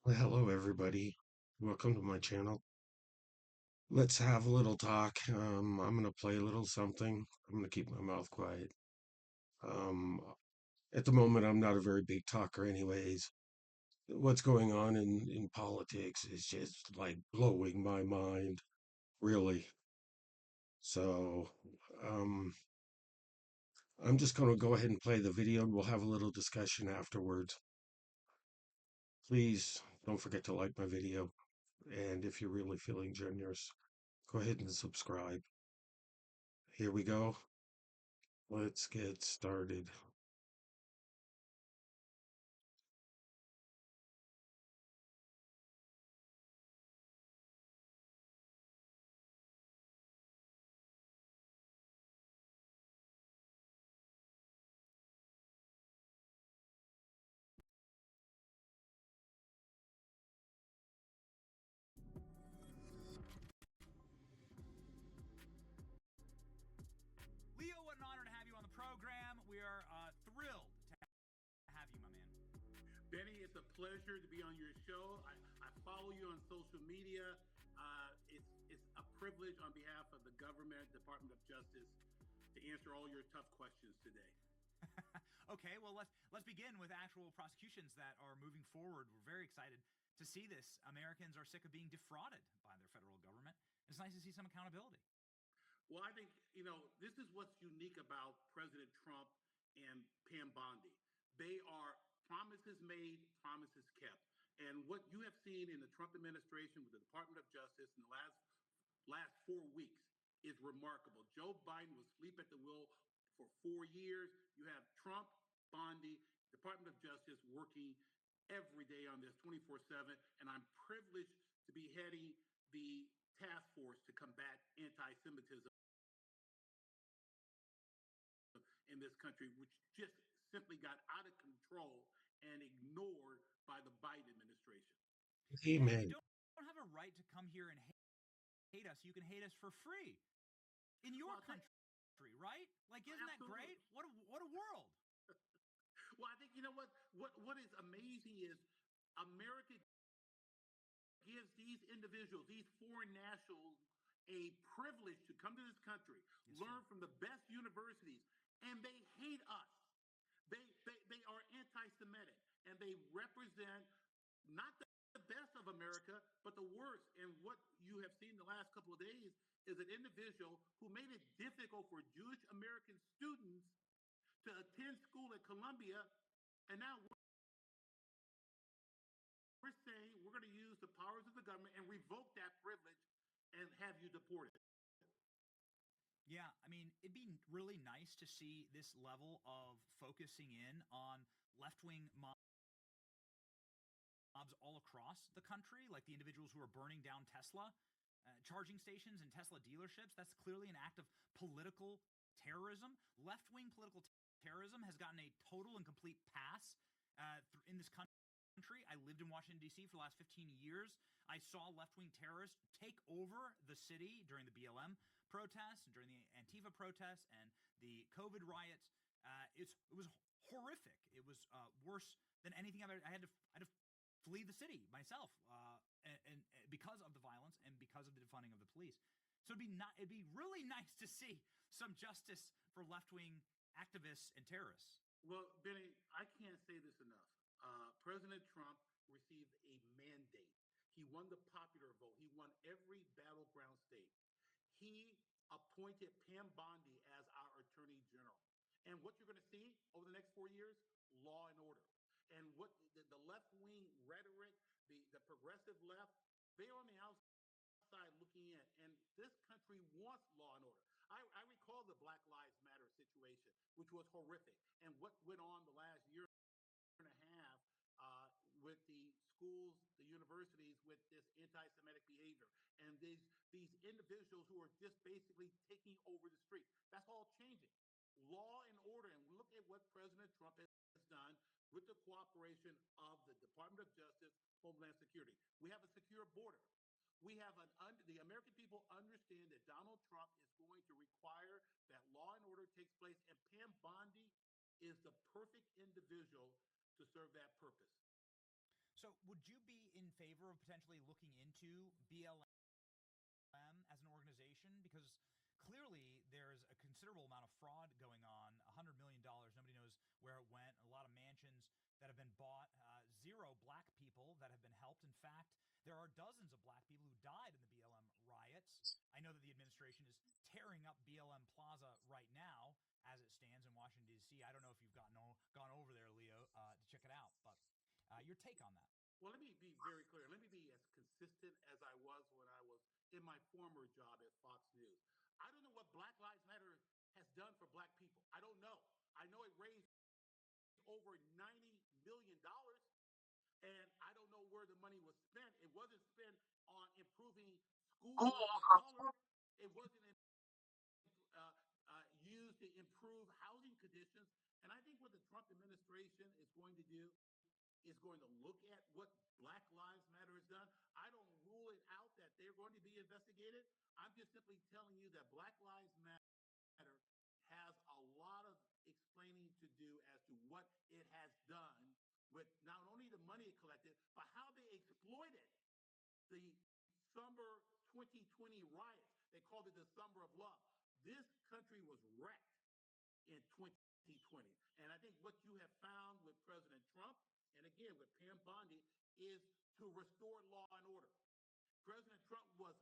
Well, hello, everybody. Welcome to my channel. Let's have a little talk. I'm going to play a little something. I'm going to keep my mouth quiet. Um, at the moment, I'm not a very big talker, anyways. What's going on in politics is just like blowing my mind, really. So, um, I'm just going to go ahead and play the video and we'll have a little discussion afterwards. Please don't forget to like my video. And if you're really feeling generous, go ahead and subscribe. Here we go. Let's get started. Leo, what an honor to have you on the program. We are thrilled to have you, my man. Benny, it's a pleasure to be on your show. I follow you on social media. It's a privilege on behalf of the government, Department of Justice, to answer all your tough questions today. Okay, well let's begin with actual prosecutions that are moving forward. We're very excited to see this. Americans are sick of being defrauded by their federal government. It's nice to see some accountability. Well, I think, this is what's unique about President Trump and Pam Bondi. They are promises made, promises kept. And what you have seen in the Trump administration with the Department of Justice in the last 4 weeks is remarkable. Joe Biden was asleep at the wheel for 4 years. You have Trump, Bondi, Department of Justice working every day on this 24/7. And I'm privileged to be heading the task force to combat anti Semitism in this country, which just simply got out of control and ignored by the Biden administration. Yeah, you Amen. don't have a right to come here and hate us. You can hate us for free in your Well, country, right? Like, isn't that absolutely. great? What a world. Well, I think you know what is amazing is America gives these individuals, these foreign nationals, a privilege to come to this country, Yes, learn sir. from the best universities, and they hate us. They are anti-Semitic, and they represent not the best of America, but the worst. And what you have seen the last couple of days is an individual who made it difficult for Jewish American students to attend school at Columbia, and now we're saying we're going to use the powers of the government and revoke that privilege and have you deported. Yeah, I mean, it'd be really nice to see this level of focusing in on left wing mobs all across the country, like the individuals who are burning down Tesla charging stations and Tesla dealerships. That's clearly an act of political terrorism. Left wing political terrorism has gotten a total and complete pass in this country. I lived in Washington, D.C. for the last 15 years. I saw left wing terrorists take over the city during the BLM protests, and during the Antifa protests, and the COVID riots. It was horrific. It was worse than anything I've ever. I had to flee the city myself, and because of the violence and because of the defunding of the police. So it'd be really nice to see some justice for left wing activists and terrorists. Well, Benny, I can't say this enough. President Trump received a mandate. He won the popular vote. He won every battleground state. He appointed Pam Bondi as our attorney general. And what you're going to see over the next 4 years, law and order. And what the left wing rhetoric, the progressive left, they're on the outside looking in. And this country wants law and order. I recall the Black Lives Matter situation, which was horrific. And what went on the last year and a half with the schools, the universities, with this anti-Semitic behavior, and these individuals who are just basically taking over the street. That's all changing. Law and order, and look at what President Trump has done with the cooperation of the Department of Justice, Homeland Security. We have a secure border. We have the American people understand that Donald Trump is going to require that law and order takes place, and Pam Bondi is the perfect individual to serve that purpose. So, would you be in favor of potentially looking into BLM as an organization? Because clearly there's a considerable amount of fraud going on. $100 million, nobody knows where it went. A lot of mansions that have been bought. Zero black people that have been helped. In fact, there are dozens of black people who died in the BLM riots. I know that the administration is tearing up BLM Plaza right now as it stands in Washington, D.C. I don't know if you've gone over there, Leo, to check it out, but your take on that. Well, let me be very clear. Let me be as consistent as I was when I was in my former job at Fox News. I don't know what Black Lives Matter has done for black people. I don't know. I know it raised over $90 million, and I don't know where the money was spent. It wasn't spent on improving schools of color. It wasn't used to improve housing conditions. And I think what the Trump administration is going to do is going to look at what Black Lives Matter has done. I don't rule it out that they're going to be investigated. I'm just simply telling you that Black Lives Matter has a lot of explaining to do as to what it has done with not only the money it collected, but how they exploited the summer 2020 riots. They called it the summer of love. This country was wrecked in 2020. And I think what you have found with President Trump, and again with Pam Bondi, is to restore law and order. President Trump was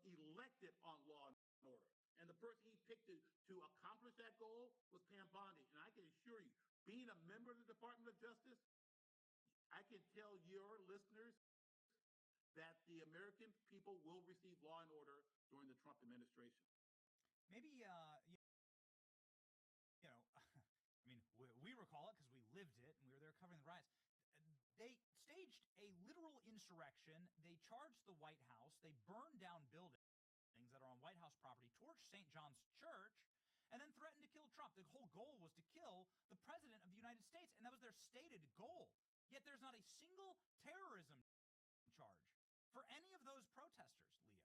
elected on law and order. And the person he picked to accomplish that goal was Pam Bondi. And I can assure you, being a member of the Department of Justice, I can tell your listeners that the American people will receive law and order during the Trump administration. Maybe, I mean, we recall it because we lived it and we were there covering the riots. They staged a literal insurrection. They charged the White House. They burned down buildings that are on White House property, torched St. John's Church, and then threatened to kill Trump. The whole goal was to kill the president of the United States, and that was their stated goal. Yet there's not a single terrorism charge for any of those protesters, Leo.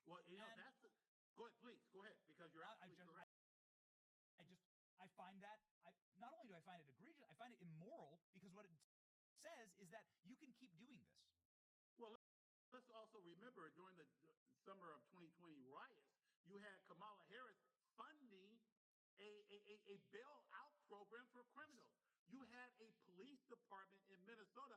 Well, that's the. Go ahead, please. Go ahead, because you're absolutely correct. I find that, not only do I find it egregious, I find it immoral because what it says is that you can keep doing this. Well, let's also remember during the summer of 2020 riots, you had Kamala Harris funding a bailout program for criminals. You had a police department in Minnesota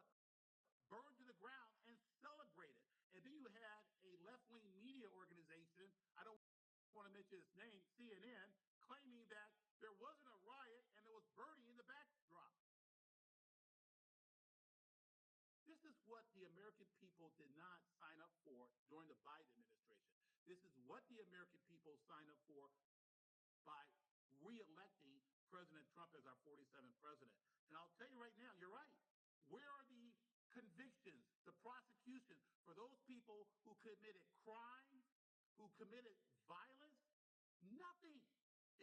burned to the ground and celebrated. And then you had a left-wing media organization, I don't want to mention its name, CNN, claiming that there wasn't a riot and there was burning in the backdrop. This is what the American people did not sign up for during the Biden administration. This is what the American people signed up for by reelecting President Trump as our 47th president. And I'll tell you right now, you're right. Where are the convictions, the prosecution for those people who committed crime, who committed violence? Nothing.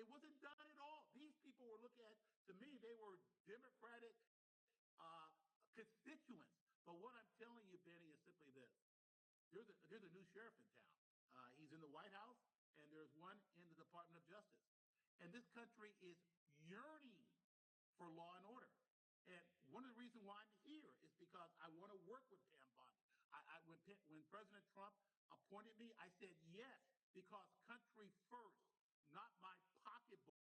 It wasn't done at all. These people were looked at, to me, they were Democratic constituents. But what I'm telling you, Benny, is simply this. There's a new sheriff in town. He's in the White House, and there's one in the Department of Justice. And this country is yearning for law and order. And one of the reasons why I'm here is because I want to work with Pam Bondi. When President Trump appointed me, I said yes, because country first, not my pocketbook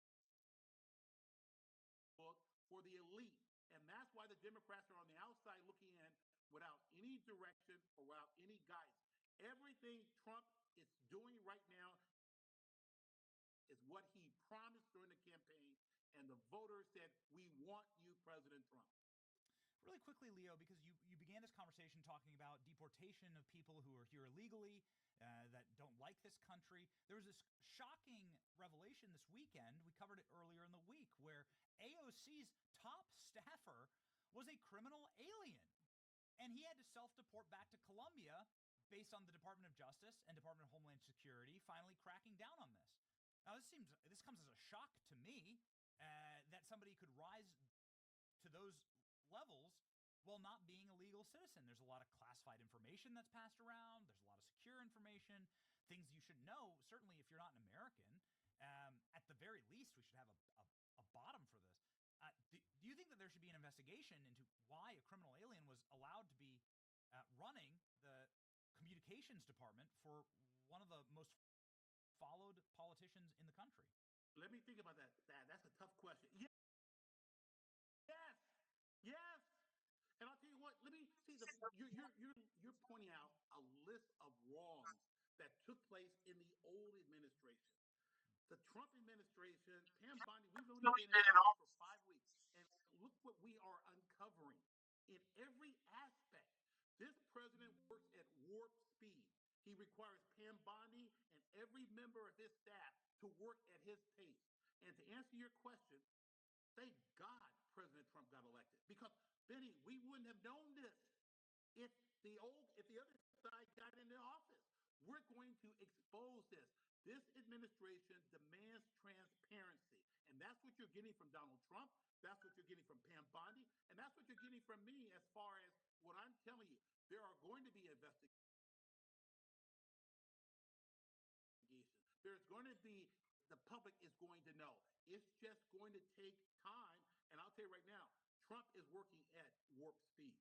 for the elite. And that's why the Democrats are on the outside looking in without any direction or without any guidance. Everything Trump is doing right now is what he promised during the campaign, and the voters said, we want you, President Trump. Really quickly, Leo, because you began this conversation talking about deportation of people who are here illegally, that don't like this country. There was this shocking revelation this weekend. We covered it earlier in the week where AOC's top staffer was a criminal alien. And he had to self-deport back to Colombia based on the Department of Justice and Department of Homeland Security finally cracking down on this. Now, this comes as a shock to me that somebody could rise to those levels while not being a legal citizen. There's a lot of classified information that's passed around. There's a lot of secure information, things you should know, certainly if you're not an American. At the very least, we should have a bottom for this. Do you think that there should be an investigation into why a criminal alien was allowed proud to be running the communications department for one of the most followed politicians in the country. Let me think about that. That's a tough question. Yes, yes. And I'll tell you what. Let me see you're pointing out a list of wrongs that took place in the old administration. The Trump administration, Pam Bondi, we've only been in office for 5 weeks, and look what we are uncovering in every aspect. This president works at warp speed. He requires Pam Bondi and every member of his staff to work at his pace. And to answer your question, thank God President Trump got elected. Because Benny, we wouldn't have known this if the other side got into office. We're going to expose this. This administration demands transparency. And that's what you're getting from Donald Trump. That's what you're getting from Pam Bondi. And that's what you're getting from me as far as what I'm telling you. There are going to be investigations. There's going to be, the public is going to know. It's just going to take time. And I'll tell you right now, Trump is working at warp speed.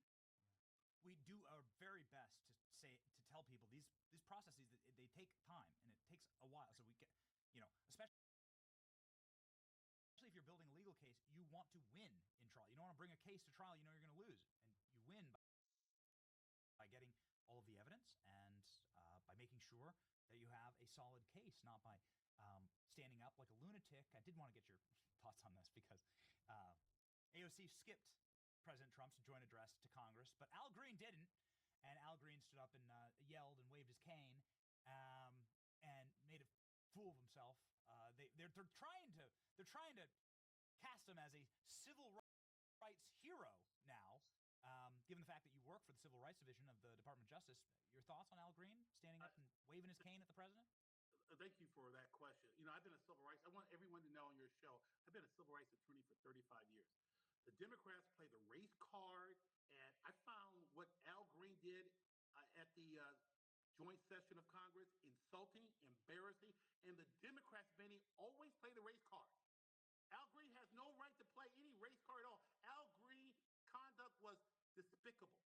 We do our very best to tell people these processes they take time and it takes a while. So we get, especially if you're building a legal case, you want to win in trial. You don't want to bring a case to trial you're going to lose, and you win by getting all of the evidence and by making sure that you have a solid case, not by standing up like a lunatic. I did want to get your thoughts on this because AOC skipped President Trump's joint address to Congress, but Al Green didn't. And Al Green stood up and yelled and waved his cane and made a fool of himself. They're trying to cast him as a civil rights hero now, given the fact that you work for the Civil Rights Division of the Department of Justice. Your thoughts on Al Green standing up and waving his cane at the president? Thank you for that question. I've been a civil rights. I want everyone to know on your show, I've been a civil rights attorney for 35 years. The Democrats play the race card, and I found what Al Green did at the joint session of Congress insulting, embarrassing, and the Democrats, Benny, always play the race card. Al Green has no right to play any race card at all. Al Green's conduct was despicable.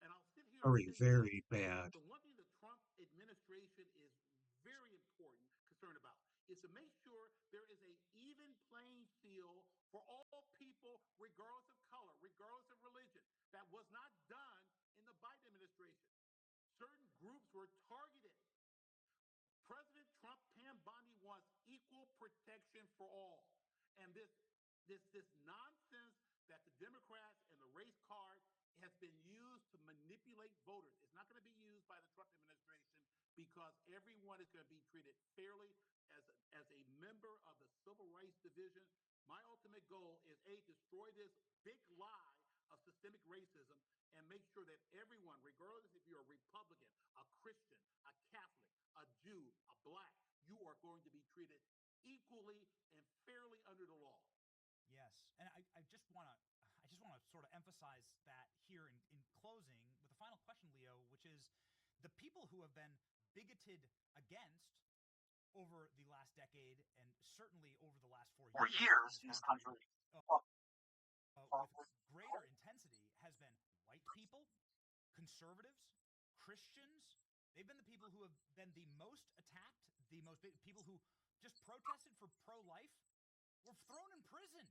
And I'll sit here and Very, say this. very bad. The one thing the Trump administration is very important, concerned about, is to make sure there is an even playing field for all people, regardless of color, regardless of religion. That was not done in the Biden administration. Certain groups were targeted. President Trump, Pam Bondi wants equal protection for all. And this nonsense that the Democrats and the race card has been used to manipulate voters. It's not going to be used by the Trump administration because everyone is going to be treated fairly as a member of the Civil Rights Division. My ultimate goal is destroy this big lie of systemic racism and make sure that everyone, regardless if you're a Republican, a Christian, a Catholic, a Jew, a Black, you are going to be treated equally and fairly under the law. Yes, and I just want to sort of emphasize that here in closing with a final question, Leo, which is the people who have been bigoted against over the last decade and certainly over the last 4 years in this country with greater intensity has been white people, conservatives, Christians. They've been the people who have been the most attacked, people who just protested for pro-life were thrown in prison.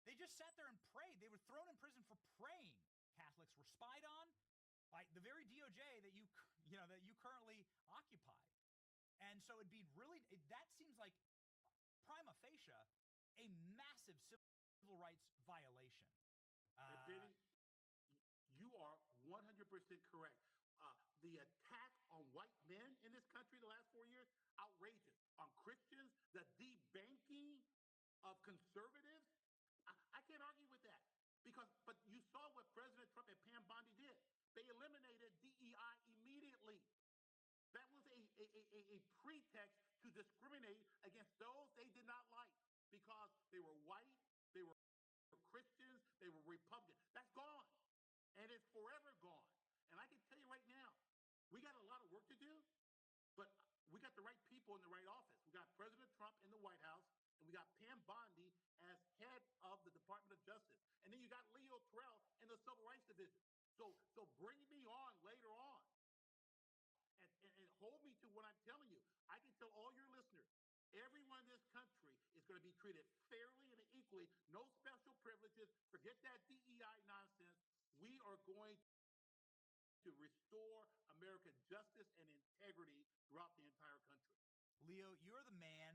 They just sat there and prayed. They were thrown in prison for praying. Catholics were spied on by the very DOJ that you currently occupy. And so that seems like prima facie a massive civil rights violation. Benny, you are 100% correct. The attack on white men in this country the last 4 years, outrageous. On Christians, the debanking of conservatives, I can't argue with that. But you saw what President Trump and Pam Bondi did. They eliminated DEI immediately. That was a pretext to discriminate against those they did not like because they were white, they were Christians, they were Republicans. That's gone. And it's forever gone. And I can tell you right now, we got a lot of work to do, but we got the right people in the right office. We got President Trump in the White House, and we got Pam Bondi as head of the Department of Justice. And then you got Leo Terrell in the Civil Rights Division. So bring me on later on and hold me to what I'm telling you. I can tell all your listeners, everyone in this country is going to be treated fairly and equally, no special privileges. Forget that DEI nonsense. We are going to restore American justice and integrity throughout the entire country. Leo, you're the man,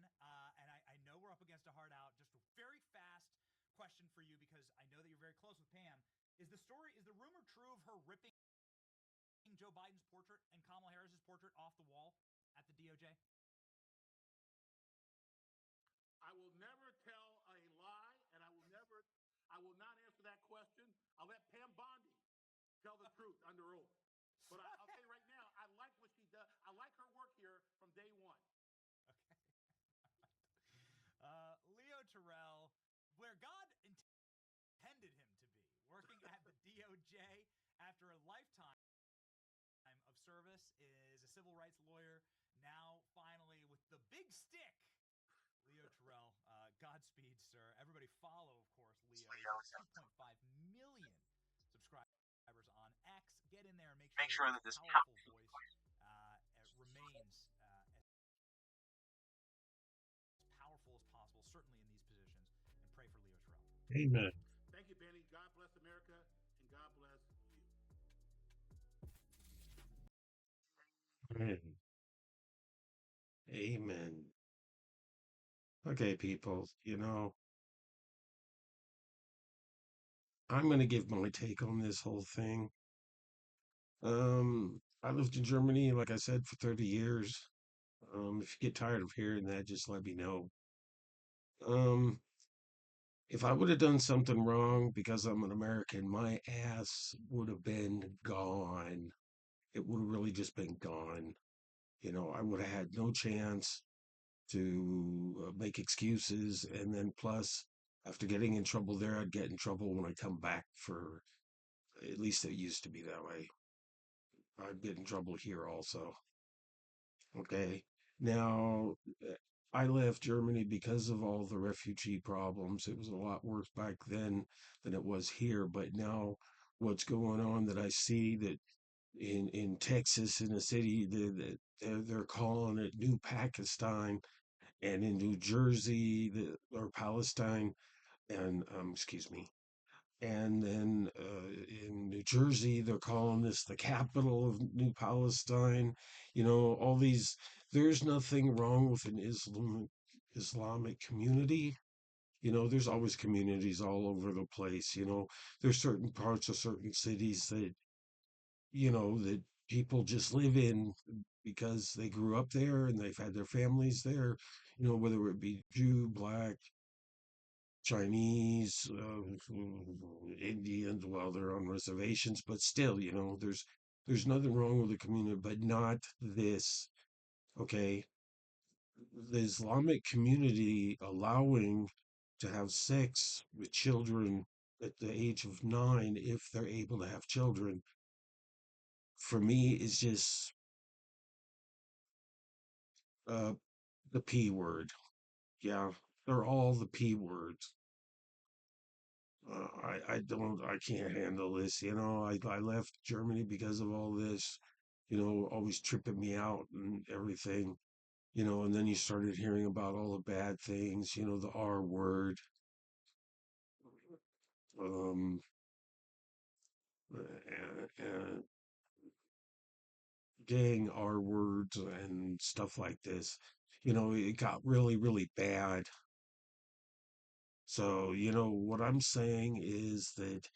and I know we're up against a hard out. Just a very fast question for you because I know that you're very close with Pam. Is the rumor true of her ripping Joe Biden's portrait and Kamala Harris's portrait off the wall at the DOJ? I will never tell a lie, and I will not answer that question. I'll let Pam Bondi tell the truth under oath. But I'll tell you right now, I like what she does. I like her work here from day one. Okay. Leo Terrell, where God intended him to be, working at the DOJ after a lifetime of service, is a civil rights lawyer. Now, finally, with the big stick, Leo Terrell, Godspeed, sir. Everybody follow, of course, Leo. 2.5 million subscribers on X. Get in there and make sure that this powerful voice remains as powerful as possible, certainly in these positions. And pray for Leo Terrell. Amen. Thank you, Benny. God bless America, and God bless you. Amen. Amen. Okay, people, I'm going to give my take on this whole thing. I lived in Germany, like I said, for 30 years. If you get tired of hearing that, just let me know. Um, if I would have done something wrong because I'm an American, my ass would have been gone. It would have really just been gone. I would have had no chance to make excuses. And then plus, after getting in trouble there, I'd get in trouble when I come back for, at least it used to be that way. I'd get in trouble here also. Okay. Now, I left Germany because of all the refugee problems. It was a lot worse back then than it was here. But now, what's going on that I see that in Texas, in the city, they're calling it New Pakistan, and in New Jersey, or Palestine, and excuse me, and then in New Jersey, they're calling this the capital of New Palestine. All these. There's nothing wrong with an Islamic community. There's always communities all over the place. There's certain parts of certain cities that people just live in because they grew up there and they've had their families there. Whether it be Jew, Black, Chinese, Indians, well, they're on reservations, but still, there's nothing wrong with the community, but not this. Okay, the Islamic community allowing to have sex with children at the age of 9, if they're able to have children, for me is just uh, the P word. Yeah, they're all the P words. I can't handle this. I left Germany because of all this, always tripping me out and everything, and then you started hearing about all the bad things, the R word, um, and gang R words and stuff like this. It got really, really bad. So, what I'm saying is that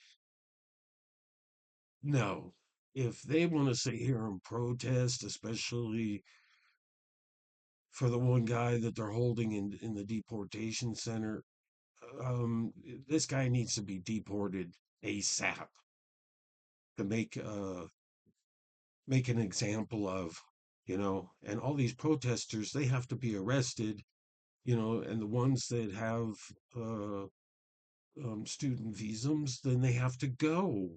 no, if they want to sit here and protest, especially for the one guy that they're holding in the deportation center. This guy needs to be deported ASAP to make an example of, and all these protesters, they have to be arrested, and the ones that have uh, student visums, then they have to go.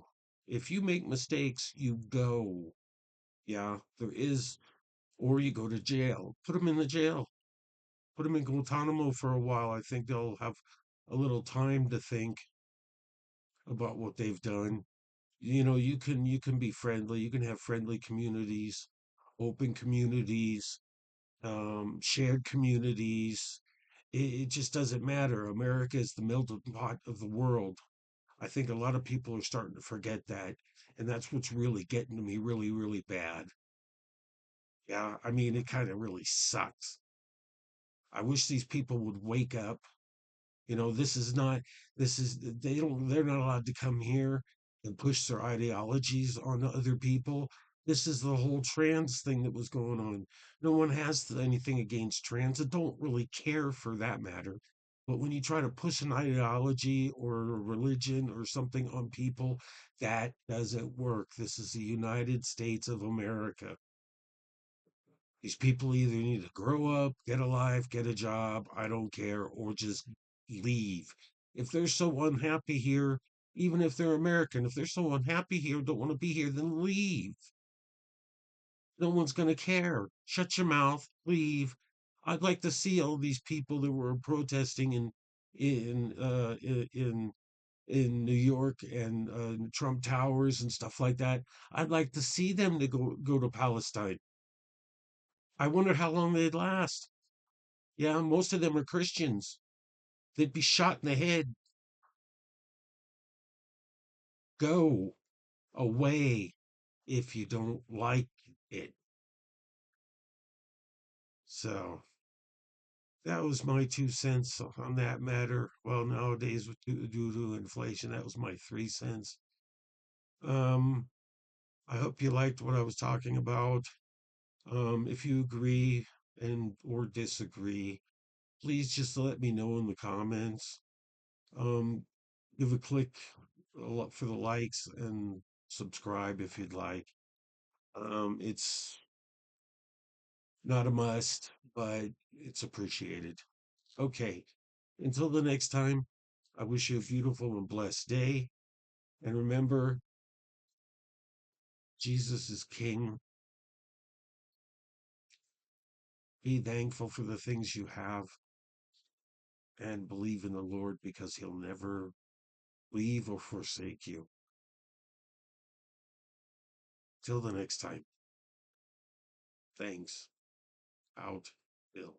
If you make mistakes, you go. Yeah, there is, or you go to jail. Put them in the jail. Put them in Guantanamo for a while. I think they'll have a little time to think about what they've done. you can be friendly, you can have friendly communities, open communities, shared communities. It just doesn't matter. America is the melting pot of the world. I think a lot of people are starting to forget that, and that's what's really getting to me really, really bad. Yeah, I mean, it kind of really sucks. I wish these people would wake up. This is not, they're not allowed to come here and push their ideologies on other people. This is the whole trans thing that was going on. No one has anything against trans. I don't really care for that matter. But when you try to push an ideology or a religion or something on people, that doesn't work. This is the United States of America. These people either need to grow up, get a life, get a job, I don't care, or just leave. If they're so unhappy here, even if they're American, if they're so unhappy here, don't want to be here, then leave. No one's going to care. Shut your mouth, leave. I'd like to see all these people that were protesting in New York and Trump Towers and stuff like that. I'd like to see them to go to Palestine. I wonder how long they'd last. Yeah, most of them are Christians. They'd be shot in the head. Go away if you don't like it. So that was my 2 cents on that matter. Well, nowadays, due to inflation, that was my 3 cents. Um, I hope you liked what I was talking about. If you agree and or disagree, please just let me know in the comments. Um, Give a click for the likes and subscribe if you'd like. It's not a must, but it's appreciated. Okay. Until the next time, I wish you a beautiful and blessed day. And remember, Jesus is King. Be thankful for the things you have and believe in the Lord because He'll never leave or forsake you. Till the next time, thanks. Out, Bill.